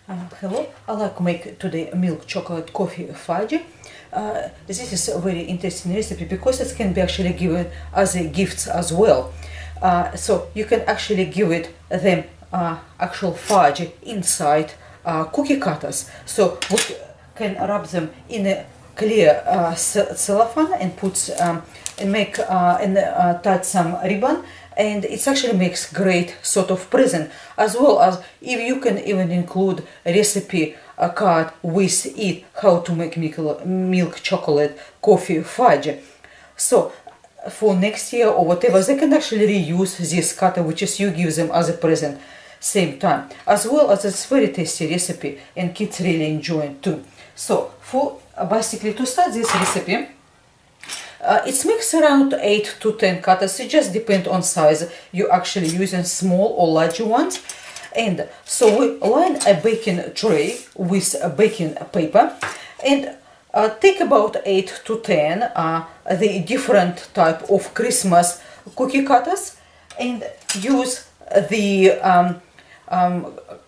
Hello, I like to make today milk chocolate coffee fudge. This is a very interesting recipe because it can be actually given as a gifts as well. So you can actually give it them actual fudge inside cookie cutters. So we can wrap them in a clear cellophane and put and make and tie some ribbon, and it actually makes great sort of present, as well as if you can even include a recipe card with it how to make milk chocolate coffee fudge. So for next year or whatever, they can actually reuse this cutter, which is you give them as a present same time, as well as it's very tasty recipe and kids really enjoy it too. So for basically to start this recipe, it's mixed around 8 to 10 cutters. It just depends on size. You're actually using small or larger ones. And so we line a baking tray with a baking paper and take about 8 to 10 the different type of Christmas cookie cutters, and use the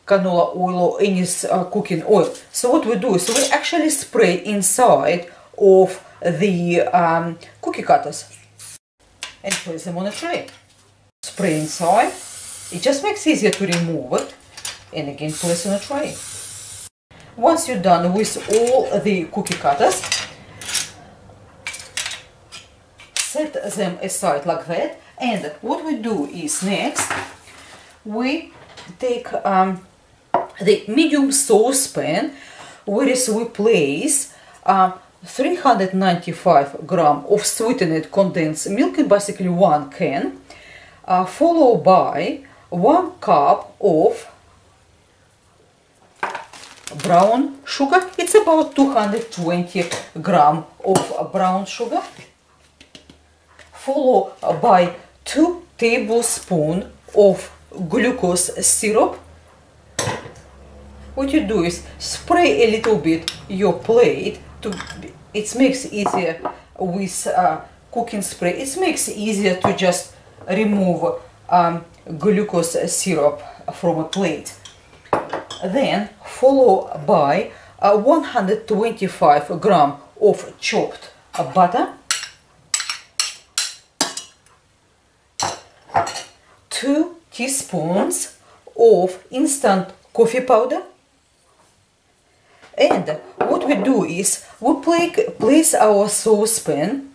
canola oil or any cooking oil. So what we do is we actually spray inside of the cookie cutters and place them on a tray. Spray inside. It just makes it easier to remove it, and again place on a tray. Once you're done with all the cookie cutters, set them aside like that. And what we do is next we take the medium saucepan, where we place 395 grams of sweetened condensed milk, in basically 1 can, followed by 1 cup of brown sugar. It's about 220 grams of brown sugar, followed by 2 tablespoons of glucose syrup. What you do is spray a little bit your plate. It makes it easier with cooking spray. It makes it easier to just remove glucose syrup from a plate. Then followed by 125 grams of chopped butter, 2 teaspoons of instant coffee powder. And what we do is we place our saucepan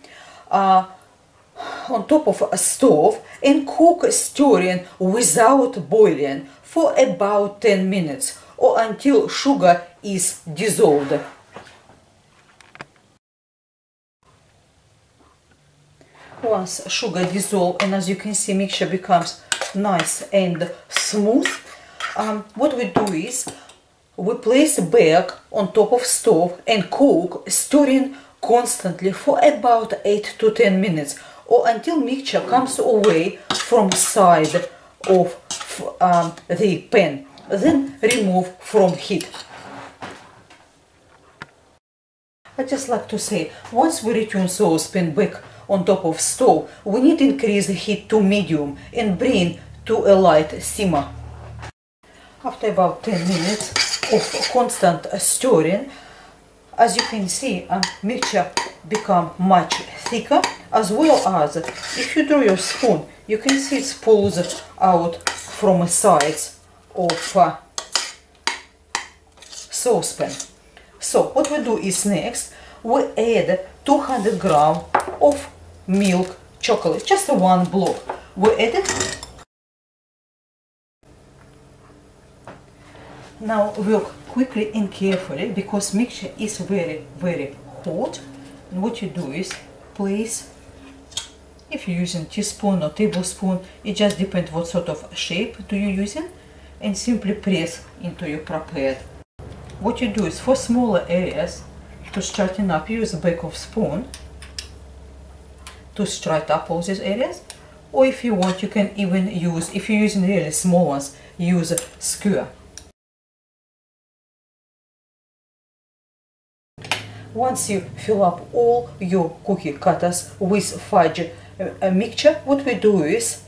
on top of a stove and cook, stirring without boiling for about 10 minutes or until sugar is dissolved. Once sugar dissolves and, as you can see, mixture becomes nice and smooth, what we do is we place back on top of stove and cook, stirring constantly for about 8 to 10 minutes or until mixture comes away from side of the pan. Then remove from heat. I just like to say, once we return saucepan back on top of stove, we need to increase the heat to medium and bring to a light simmer. After about 10 minutes of constant stirring, as you can see, mixture become much thicker, as well as if you draw your spoon, you can see it pulls out from the sides of saucepan. So what we do is next we add 200 grams of milk chocolate, just 1 block. We add it. Now work quickly and carefully because mixture is very hot. And what you do is place, if you're using teaspoon or tablespoon, it just depends what sort of shape do you using, and simply press into your prepared. What you do is for smaller areas to straighten up, use the back of spoon to straighten up all these areas, or if you want you can even use, if you're using really small ones, use a skewer. Once you fill up all your cookie cutters with fudge mixture, what we do is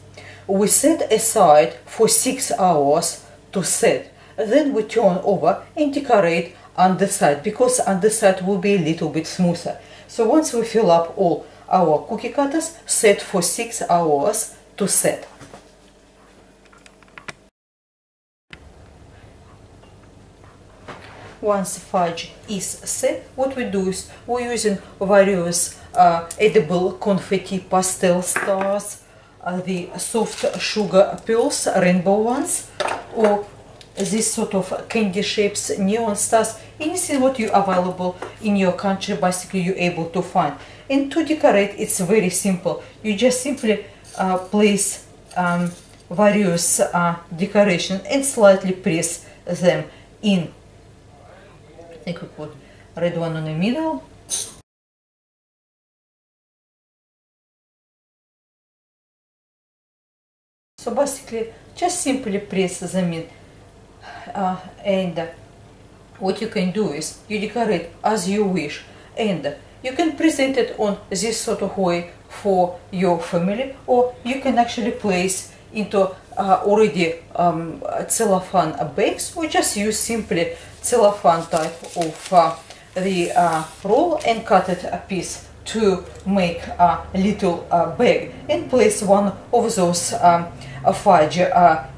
we set aside for 6 hours to set. Then we turn over and decorate underside, because underside will be a little bit smoother. So once we fill up all our cookie cutters, set for 6 hours to set. Once fudge is set, what we do is we're using various edible confetti pastel stars, the soft sugar pearls, rainbow ones, or this sort of candy shapes, neon stars, anything what you available in your country, basically you're able to find. And to decorate, it's very simple. You just simply place various decoration and slightly press them in. I think we put red one on the middle. So basically, just simply press them in, and what you can do is you decorate as you wish, and you can present it on this sort of way for your family, or you can actually place into already cellophane bags, or just use simply cellophane type of the roll and cut it a piece to make a little bag, and place one of those fudge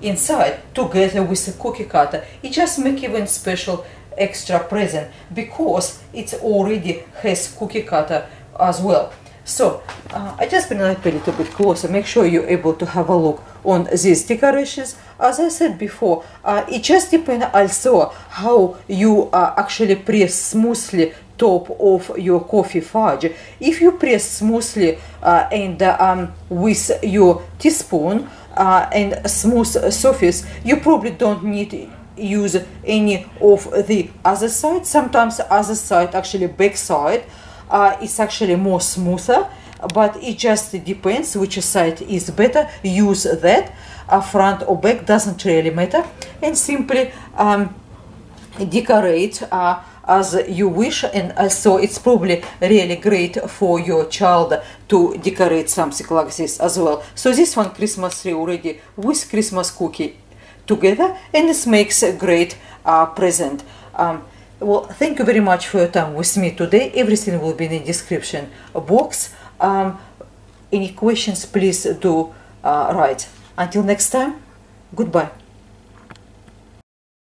inside together with a cookie cutter. It just make even special extra present because it already has cookie cutter as well. So I just bring it up a little bit closer, make sure you're able to have a look on these decorations. As I said before, it just depends also how you actually press smoothly top of your coffee fudge. If you press smoothly and with your teaspoon and smooth surface, you probably don't need to use any of the other side. Sometimes other side, actually back side, is actually more smoother, but it just depends which side is better. Use that. Front or back doesn't really matter, and simply decorate as you wish. And also it's probably really great for your child to decorate something like this as well. So this one Christmas tree already with Christmas cookie together, and this makes a great present. Well, thank you very much for your time with me today. Everything will be in the description box. Any questions, please do write. Until next time, goodbye.